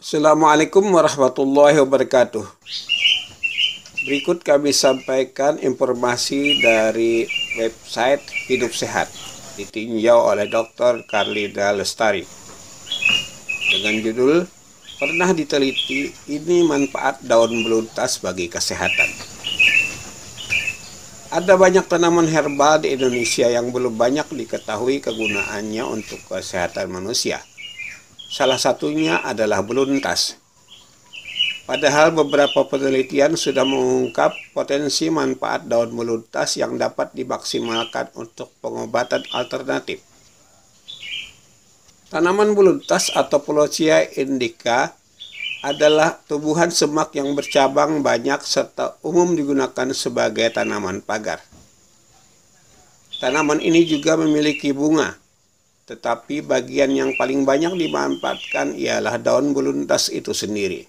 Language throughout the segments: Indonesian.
Assalamualaikum warahmatullahi wabarakatuh. Berikut kami sampaikan informasi dari website Hidup Sehat ditinjau oleh Dr. Carlina Lestari dengan judul "Pernah diteliti, ini manfaat daun beluntas bagi kesehatan". Ada banyak tanaman herbal di Indonesia yang belum banyak diketahui kegunaannya untuk kesehatan manusia. Salah satunya adalah beluntas. Padahal beberapa penelitian sudah mengungkap potensi manfaat daun beluntas yang dapat dimaksimalkan untuk pengobatan alternatif. Tanaman beluntas atau Pelosia indica adalah tumbuhan semak yang bercabang banyak serta umum digunakan sebagai tanaman pagar. Tanaman ini juga memiliki bunga, tetapi bagian yang paling banyak dimanfaatkan ialah daun beluntas itu sendiri.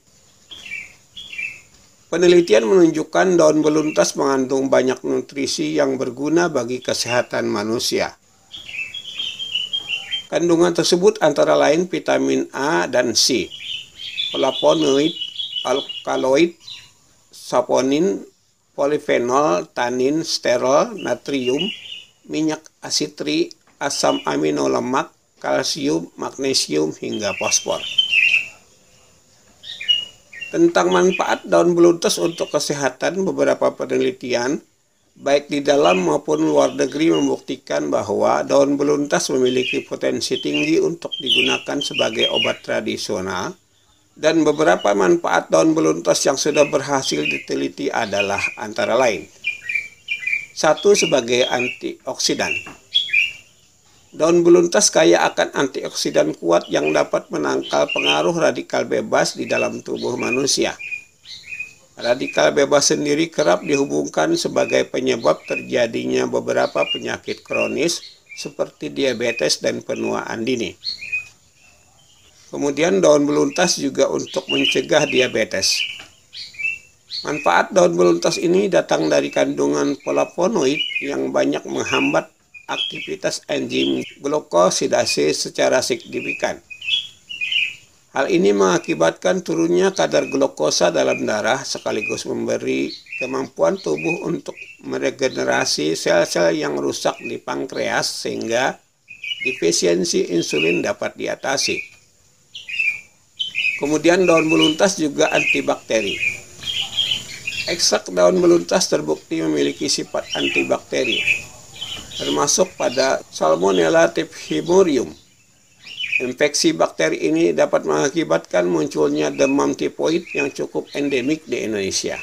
Penelitian menunjukkan daun beluntas mengandung banyak nutrisi yang berguna bagi kesehatan manusia. Kandungan tersebut antara lain vitamin A dan C, flavonoid, alkaloid, saponin, polifenol, tanin, sterol, natrium, minyak asitri, asam amino lemak, kalsium, magnesium, hingga fosfor. Tentang manfaat daun beluntas untuk kesehatan, beberapa penelitian, baik di dalam maupun luar negeri, membuktikan bahwa daun beluntas memiliki potensi tinggi untuk digunakan sebagai obat tradisional, dan beberapa manfaat daun beluntas yang sudah berhasil diteliti adalah antara lain: 1. Sebagai antioksidan. Daun beluntas kaya akan antioksidan kuat yang dapat menangkal pengaruh radikal bebas di dalam tubuh manusia. Radikal bebas sendiri kerap dihubungkan sebagai penyebab terjadinya beberapa penyakit kronis seperti diabetes dan penuaan dini. Kemudian daun beluntas juga untuk mencegah diabetes. Manfaat daun beluntas ini datang dari kandungan flavonoid yang banyak menghambat aktivitas enzim glukosidase secara signifikan. Hal ini mengakibatkan turunnya kadar glukosa dalam darah sekaligus memberi kemampuan tubuh untuk meregenerasi sel-sel yang rusak di pankreas sehingga defisiensi insulin dapat diatasi. Kemudian daun beluntas juga antibakteri. Ekstrak daun beluntas terbukti memiliki sifat antibakteri, termasuk pada Salmonella typhimurium. Infeksi bakteri ini dapat mengakibatkan munculnya demam tifoid yang cukup endemik di Indonesia.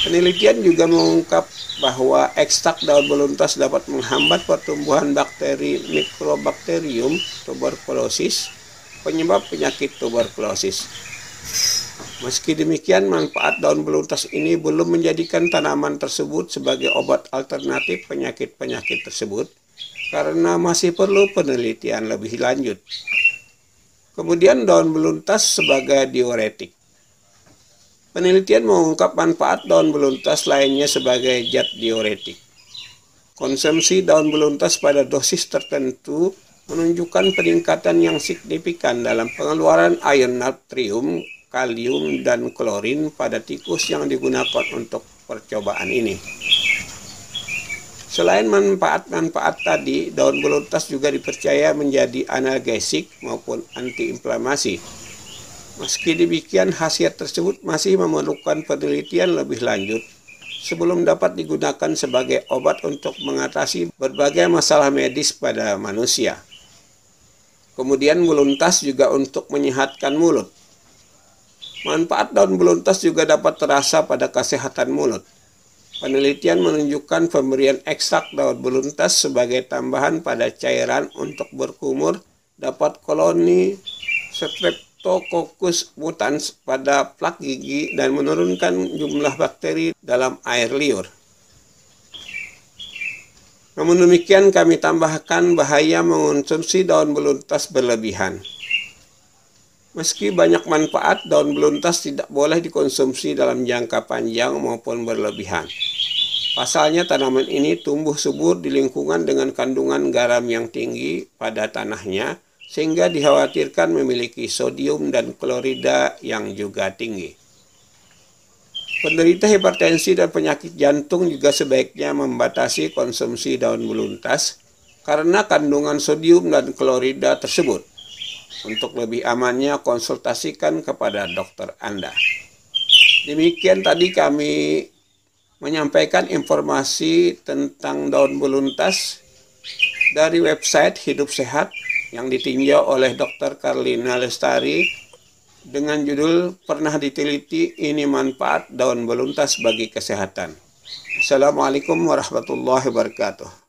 Penelitian juga mengungkap bahwa ekstrak daun beluntas dapat menghambat pertumbuhan bakteri Mycobacterium tuberculosis, penyebab penyakit tuberkulosis. Meski demikian, manfaat daun beluntas ini belum menjadikan tanaman tersebut sebagai obat alternatif penyakit-penyakit tersebut, karena masih perlu penelitian lebih lanjut. Kemudian daun beluntas sebagai diuretik. Penelitian mengungkap manfaat daun beluntas lainnya sebagai zat diuretik. Konsumsi daun beluntas pada dosis tertentu menunjukkan peningkatan yang signifikan dalam pengeluaran ion natrium, kalium, dan klorin pada tikus yang digunakan untuk percobaan ini. Selain manfaat-manfaat tadi, daun beluntas juga dipercaya menjadi analgesik maupun antiinflamasi. Meski demikian, khasiat tersebut masih memerlukan penelitian lebih lanjut sebelum dapat digunakan sebagai obat untuk mengatasi berbagai masalah medis pada manusia. Kemudian beluntas juga untuk menyehatkan mulut. Manfaat daun beluntas juga dapat terasa pada kesehatan mulut. Penelitian menunjukkan pemberian ekstrak daun beluntas sebagai tambahan pada cairan untuk berkumur dapat koloni Streptococcus mutans pada plak gigi dan menurunkan jumlah bakteri dalam air liur. Namun demikian, kami tambahkan bahaya mengonsumsi daun beluntas berlebihan. Meski banyak manfaat, daun beluntas tidak boleh dikonsumsi dalam jangka panjang maupun berlebihan. Pasalnya, tanaman ini tumbuh subur di lingkungan dengan kandungan garam yang tinggi pada tanahnya, sehingga dikhawatirkan memiliki sodium dan klorida yang juga tinggi. Penderita hipertensi dan penyakit jantung juga sebaiknya membatasi konsumsi daun beluntas karena kandungan sodium dan klorida tersebut. Untuk lebih amannya, konsultasikan kepada dokter Anda. Demikian tadi kami menyampaikan informasi tentang daun beluntas dari website Hidup Sehat yang ditinjau oleh Dr. Karlina Lestari dengan judul "Pernah diteliti ini manfaat daun beluntas bagi kesehatan". Assalamualaikum warahmatullahi wabarakatuh.